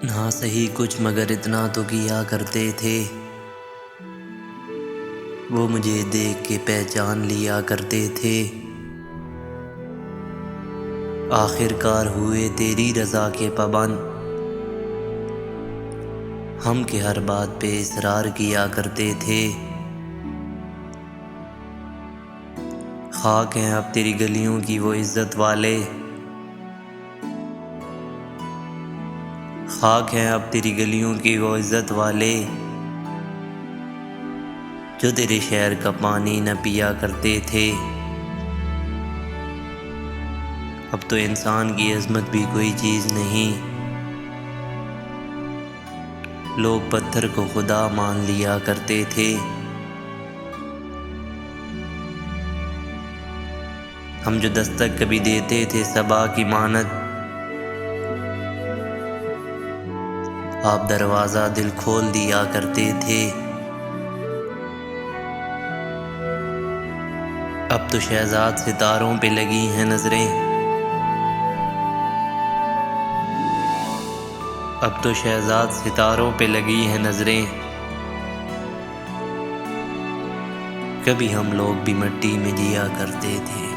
ना सही कुछ मगर इतना तो किया करते थे। वो मुझे देख के पहचान लिया करते थे। आखिरकार हुए तेरी रज़ा के पाबंद, हम के हर बात पे इसरार किया करते थे। खाक हैं अब तेरी गलियों की वो इज़्ज़त वाले, खाक हैं अब तेरी गलियों की वो इज़्ज़त वाले, जो तेरे शहर का पानी न पिया करते थे। अब तो इंसान की अज़मत भी कोई चीज़ नहीं, लोग पत्थर को खुदा मान लिया करते थे। हम जो दस्तक कभी देते थे सबा की मानत, आप दरवाज़ा दिल खोल दिया करते थे। अब तो शहज़ाद सितारों पे लगी हैं नज़रें, अब तो शहज़ाद सितारों पे लगी हैं नज़रें। कभी हम लोग भी मिट्टी में जिया करते थे।